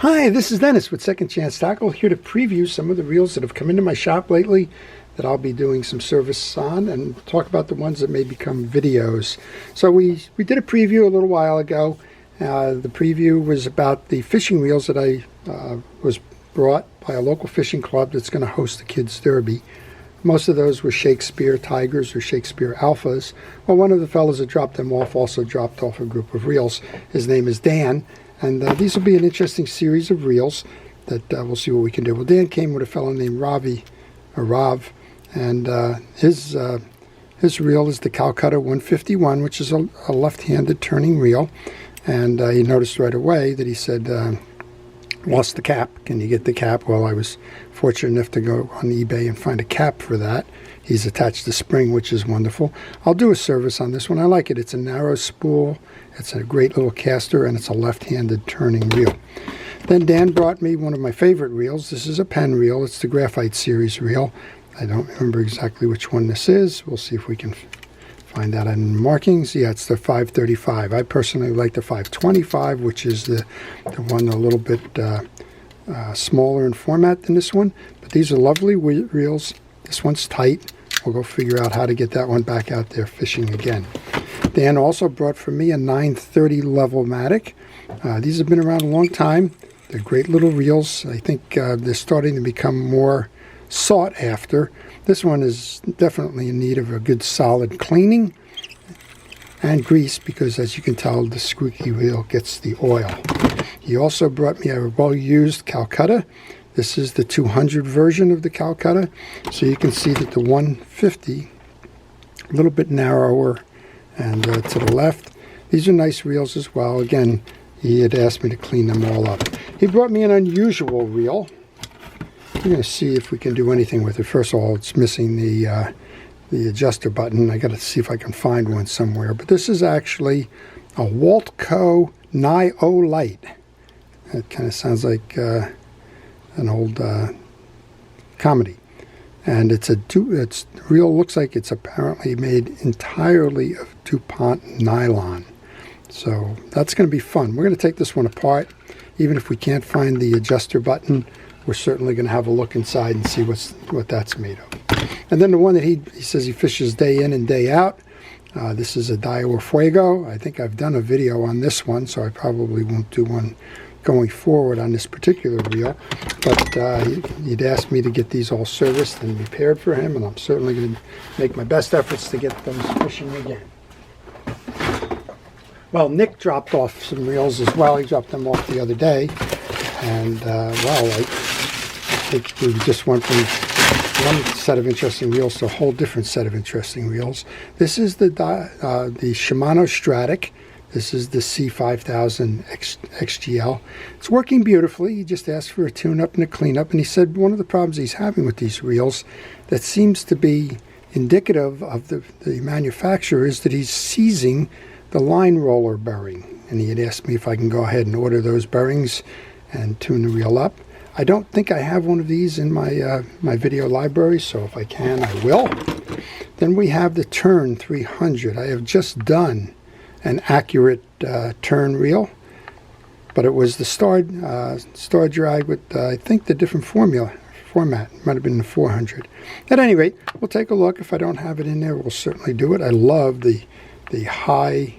Hi, this is Dennis with Second Chance Tackle, here to preview some of the reels that have come into my shop lately that I'll be doing some service on, and talk about the ones that may become videos. So we did a preview a little while ago. The preview was about the fishing reels that I was brought by a local fishing club that's going to host the Kids Derby. Most of those were Shakespeare Tigers or Shakespeare Alphas. Well, one of the fellows that dropped them off also dropped off a group of reels. His name is Dan. And these will be an interesting series of reels that we'll see what we can do. Well, Dan came with a fellow named Rav, and his reel is the Calcutta 151, which is a left-handed turning reel. And he noticed right away that he said, lost the cap. Can you get the cap? Well, I was fortunate enough to go on eBay and find a cap for that. He's attached the spring, which is wonderful. I'll do a service on this one. I like it. It's a narrow spool. It's a great little caster, and it's a left-handed turning reel. Then Dan brought me one of my favorite reels. This is a Penn reel. It's the Graphite Series reel. I don't remember exactly which one this is. We'll see if we can find out on the markings. Yeah, it's the 535. I personally like the 525, which is the one a little bit smaller in format than this one. But these are lovely reels. This one's tight. We'll go figure out how to get that one back out there fishing again. Dan also brought for me a 930 Level-Matic. These have been around a long time. They're great little reels. I think they're starting to become more sought after. This one is definitely in need of a good solid cleaning and grease, because as you can tell, the squeaky wheel gets the oil. He also brought me a well-used Calcutta. This is the 200 version of the Calcutta. So you can see that the 150, a little bit narrower, and to the left. These are nice reels as well. Again, he had asked me to clean them all up. He brought me an unusual reel. We're going to see if we can do anything with it. First of all, it's missing the adjuster button. I got to see if I can find one somewhere. But this is actually a Waltco Nio Light. It kind of sounds like an old comedy. And it's reel looks like it's apparently made entirely of DuPont nylon. So that's going to be fun. We're going to take this one apart. Even if we can't find the adjuster button, we're certainly going to have a look inside and see what that's made of. And then the one that he says he fishes day in and day out. This is a Daiwa Fuego. I think I've done a video on this one, so I probably won't do one going forward on this particular reel, but he'd asked me to get these all serviced and repaired for him, and I'm certainly going to make my best efforts to get those fishing again. Well, Nick dropped off some reels as well. He dropped them off the other day, and well, I think we just went from one set of interesting reels to a whole different set of interesting reels. This is the Shimano Stratic. This is the C5000 XGL. It's working beautifully. He just asked for a tune-up and a clean-up, and he said one of the problems he's having with these reels that seems to be indicative of the manufacturer is that he's seizing the line roller bearing. And he had asked me if I can go ahead and order those bearings and tune the reel up. I don't think I have one of these in my my video library, so if I can, I will. Then we have the Tern 300. I have just done an accurate turn reel, but it was the Star Drag with I think the different format. Might have been the 400. At any rate, we'll take a look. If I don't have it in there, we'll certainly do it. I love the high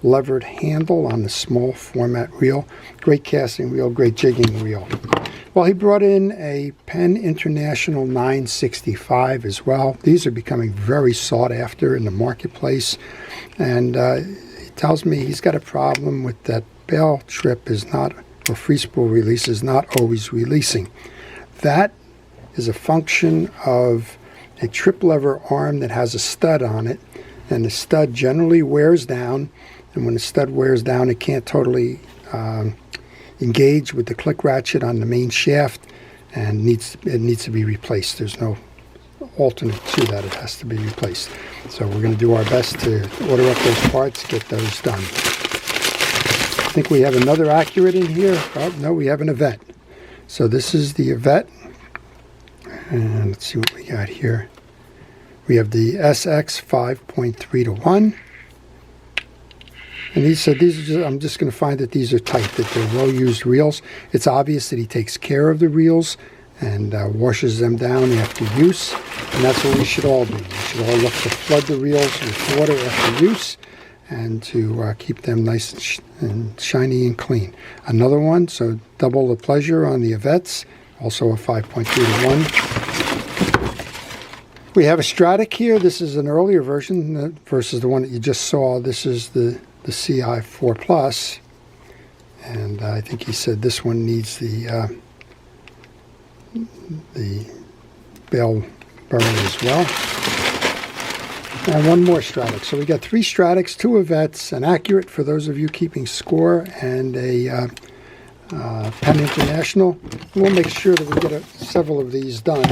levered handle on the small format reel. Great casting reel, great jigging reel. Well, he brought in a Penn International 965 as well. These are becoming very sought after in the marketplace, and he tells me he's got a problem with that bail trip is not, or free spool release is not always releasing. That is a function of a trip lever arm that has a stud on it, and the stud generally wears down, and when the stud wears down, it can't totally engage with the click ratchet on the main shaft, and it needs to be replaced. There's no alternate to that. It has to be replaced. So we're going to do our best to order up those parts, get those done. I think we have another Accurate in here. Oh, no, we have an Yvette. So this is the Yvette. And let's see what we got here. We have the SX 5.3 to 1. And he said, these are just, I'm just going to find that these are tight, that they're well-used reels. It's obvious that he takes care of the reels and washes them down after use. And that's what we should all do. We should all look to flood the reels with water after use and to keep them nice and shiny and clean. Another one, so double the pleasure on the Avets, also a 5.3 to 1. We have a Stratic here. This is an earlier version versus the one that you just saw. This is the CI4 Plus, and I think he said this one needs the bell burner as well. And one more Stratic. So we got 3 Stratics, 2 Avets, an Accurate for those of you keeping score, and a Penn International. We'll make sure that we get several of these done.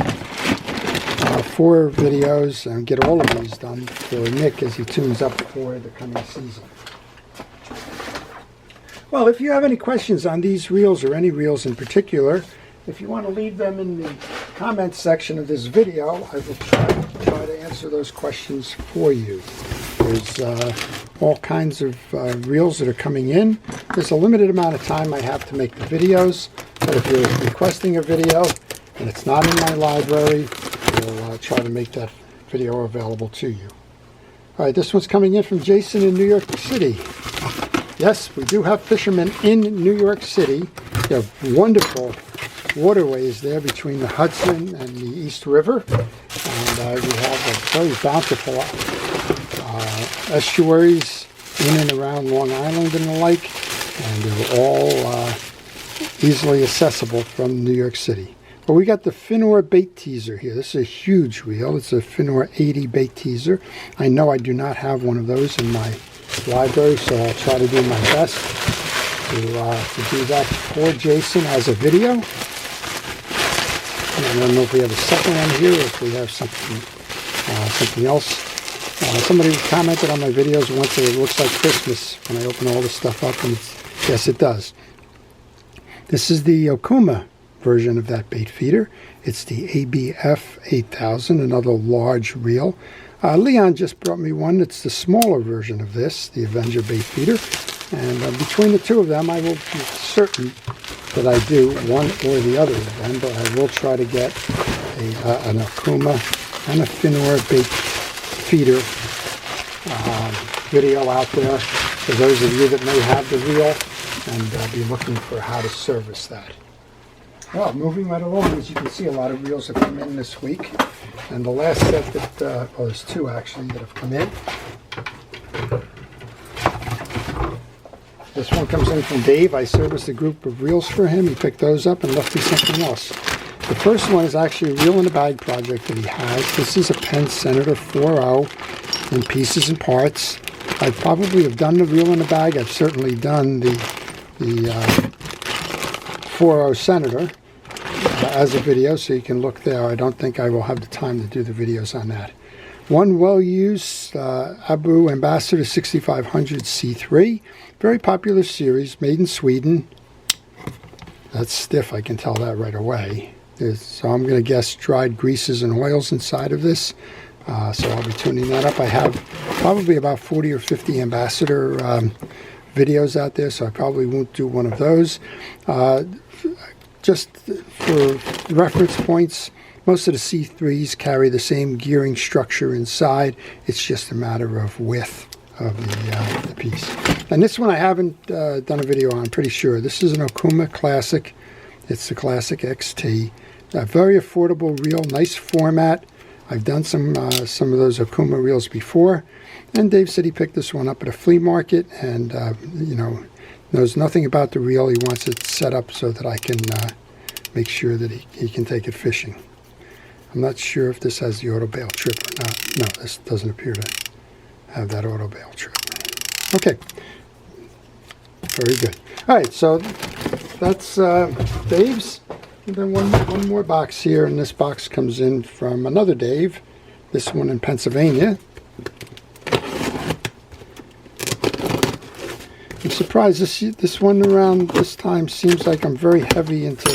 4 videos and get all of these done for Nick as he tunes up for the coming season. Well, if you have any questions on these reels or any reels in particular, if you want to leave them in the comments section of this video, I will try to answer those questions for you. There's all kinds of reels that are coming in. There's a limited amount of time I have to make the videos, but if you're requesting a video and it's not in my library, we'll try to make that video available to you. All right, this one's coming in from Jason in New York City. Yes, we do have fishermen in New York City. They have wonderful waterways there between the Hudson and the East River. And we have a very bountiful estuaries in and around Long Island and the like. And they're all easily accessible from New York City. Well, we got the Finor bait teaser here. This is a huge reel. It's a Finor 80 bait teaser. I know I do not have one of those in my library, so I'll try to do my best to do that for Jason as a video. And I don't know if we have a second one here or if we have something else. Somebody commented on my videos once that it looks like Christmas when I open all this stuff up, and yes, it does. This is the Okuma version of that bait feeder. It's the ABF 8000, another large reel. Leon just brought me one. It's the smaller version of this, the Avenger bait feeder. And between the two of them, I will be certain that I do one or the other of them, but I will try to get an Okuma and a Finor bait feeder video out there for those of you that may have the reel and be looking for how to service that. Well, moving right along, as you can see, a lot of reels have come in this week. And the last set that, well, there's 2 actually that have come in. This one comes in from Dave. I serviced a group of reels for him. He picked those up and left me something else. The first one is actually a reel in a bag project that he has. This is a Penn Senator 4.0 in pieces and parts. I probably have done the reel in a bag. I've certainly done the 4.0 Senator as a video, so you can look there. I don't think I will have the time to do the videos on that. One well-used Abu Ambassador 6500 C3. Very popular series, made in Sweden. That's stiff, I can tell that right away. So I'm going to guess dried greases and oils inside of this. So I'll be tuning that up. I have probably about 40 or 50 Ambassador videos out there, so I probably won't do one of those. Just for reference points, most of the C3s carry the same gearing structure inside. It's just a matter of width of the piece. And this one I haven't done a video on, I'm pretty sure. This is an Okuma Classic. It's the Classic XT. A very affordable reel, nice format. I've done some of those Okuma reels before. And Dave said he picked this one up at a flea market and, you know, knows nothing about the reel. He wants it set up so that I can make sure that he can take it fishing. I'm not sure if this has the auto bail trip or not. No, this doesn't appear to have that auto bail trip. Okay, very good. All right, so that's Dave's. And then one more box here, and this box comes in from another Dave. This one in Pennsylvania. I'm surprised this one around this time seems like I'm very heavy into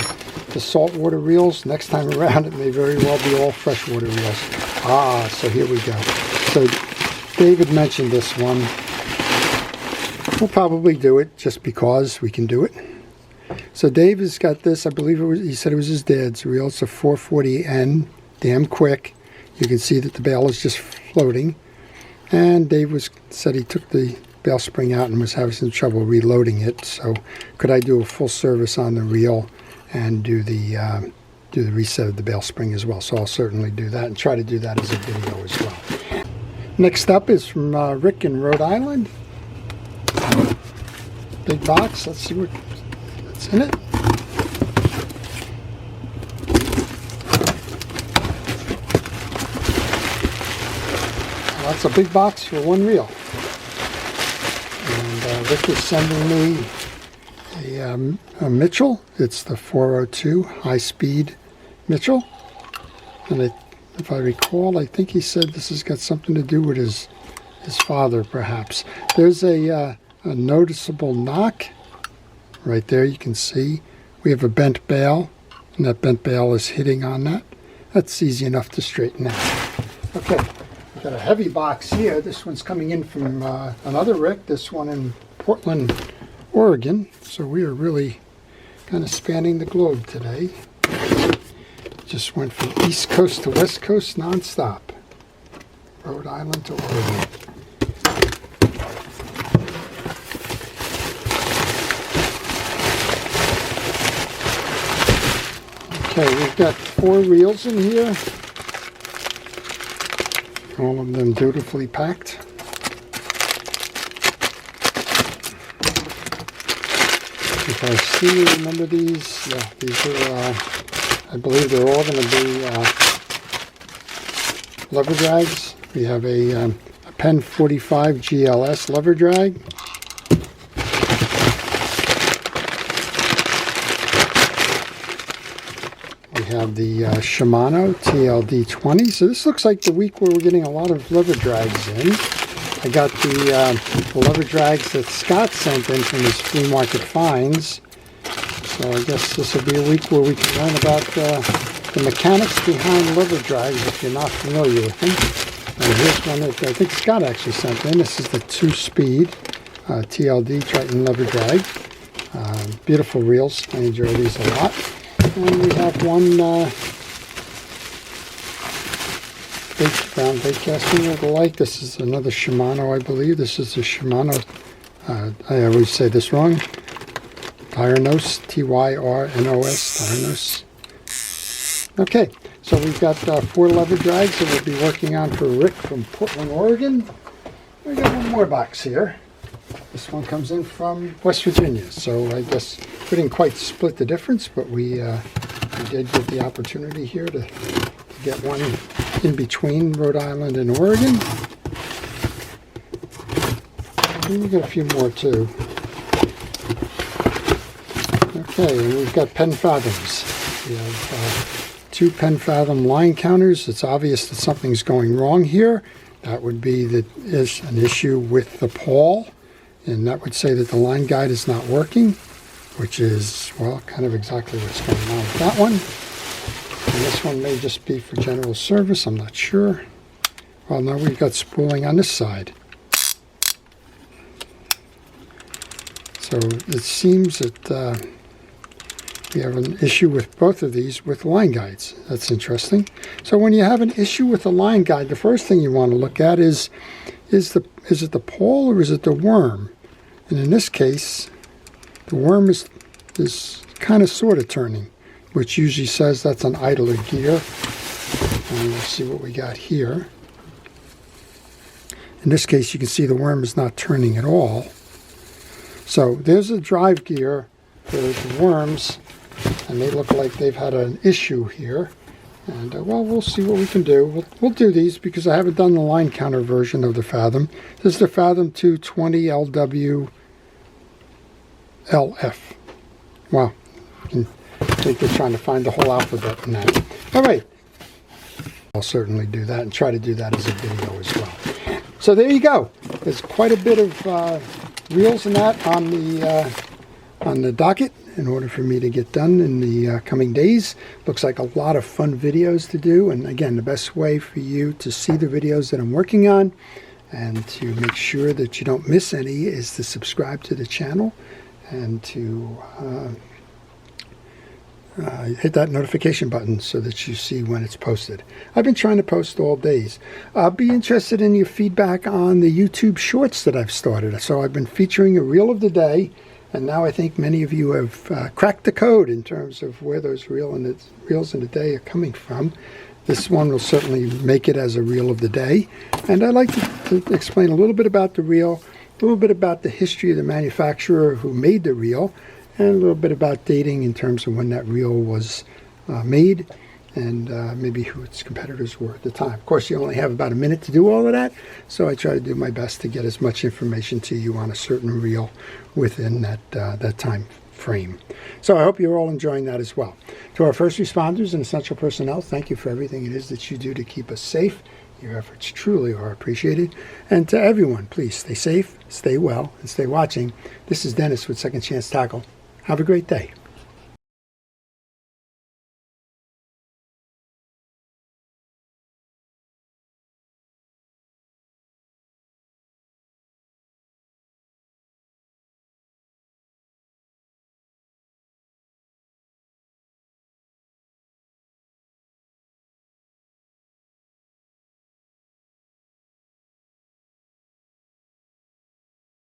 the saltwater reels. Next time around it may very well be all freshwater reels. So here we go. So David mentioned this one. We'll probably do it just because we can do it. So Dave has got this, I believe he said it was his dad's reel. It's a 440N, damn quick. You can see that the bail is just floating. And Dave said he took the bail spring out and was having some trouble reloading it. So could I do a full service on the reel and do the reset of the bail spring as well? So I'll certainly do that and try to do that as a video as well. Next up is from Rick in Rhode Island. Big box. Let's see what's in it. Well, that's a big box for one reel. And Rick is sending me a Mitchell. It's the 402 high-speed Mitchell. And if I recall, I think he said this has got something to do with his father, perhaps. There's a noticeable knock right there. You can see we have a bent bail, and that bent bail is hitting on that. That's easy enough to straighten out. Okay, we've got a heavy box here. This one's coming in from another Rick, this one in Portland, Oregon. So we are really kind of spanning the globe today. Just went from East Coast to West Coast nonstop. Rhode Island to Oregon. Okay, we've got 4 reels in here. All of them dutifully packed. If I see, remember these? Yeah, these are, I believe they're all going to be lever drags. We have a Penn 45 GLS lever drag. We have the Shimano TLD20. So this looks like the week where we're getting a lot of lever drags in. I got the lever drags that Scott sent in from his flea market finds. So I guess this will be a week where we can learn about the mechanics behind lever drags if you're not familiar with them. And here's one that I think Scott actually sent in. This is the 2-speed TLD Triton lever drag. Beautiful reels. I enjoy these a lot. And we have one brown bait casting with the light. This is another Shimano, I believe. This is a Shimano, I always say this wrong, Tyrenos, Tyrnos, Tyrenos. Okay, so we've got 4 lever drags that we'll be working on for Rick from Portland, Oregon. We got one more box here. This one comes in from West Virginia, so I guess we didn't quite split the difference, but we did get the opportunity here to get one in between Rhode Island and Oregon. And we got a few more too. Okay, and we've got Penn Fathoms. We have 2 Penn Fathom line counters. It's obvious that something's going wrong here. That would be that is an issue with the pawl, and that would say that the line guide is not working, which is, well, kind of exactly what's going on with that one. And this one may just be for general service, I'm not sure. Well, now we've got spooling on this side. So it seems that we have an issue with both of these with line guides. That's interesting. So when you have an issue with the line guide, the first thing you want to look at is it the pawl or is it the worm? And in this case, the worm is kind of sort of turning, which usually says that's an idler gear. And let's see what we got here. In this case, you can see the worm is not turning at all. So there's a drive gear for the worms, and they look like they've had an issue here. And well, we'll see what we can do. We'll do these because I haven't done the line counter version of the Fathom. This is the Fathom 220 LW LF. Wow, I think they're trying to find the whole alphabet in that. All right, I'll certainly do that and try to do that as a video as well. So there you go. There's quite a bit of reels in that on the docket in order for me to get done in the coming days. Looks like a lot of fun videos to do, and again, the best way for you to see the videos that I'm working on And to make sure that you don't miss any is to subscribe to the channel and to hit that notification button so that you see when it's posted. I've been trying to post all days. I'll be interested in your feedback on the YouTube Shorts that I've started. So I've been featuring a reel of the day, and now I think many of you have cracked the code in terms of where those reels in the day are coming from. This one will certainly make it as a reel of the day. And I'd like to explain a little bit about the reel, a little bit about the history of the manufacturer who made the reel, and a little bit about dating in terms of when that reel was made, and maybe who its competitors were at the time. Of course, you only have about a minute to do all of that, so I try to do my best to get as much information to you on a certain reel within that time frame. So I hope you're all enjoying that as well. To our first responders and essential personnel, thank you for everything it is that you do to keep us safe. Your efforts truly are appreciated. And to everyone, please stay safe, stay well, and stay watching. This is Dennis with Second Chance Tackle. Have a great day.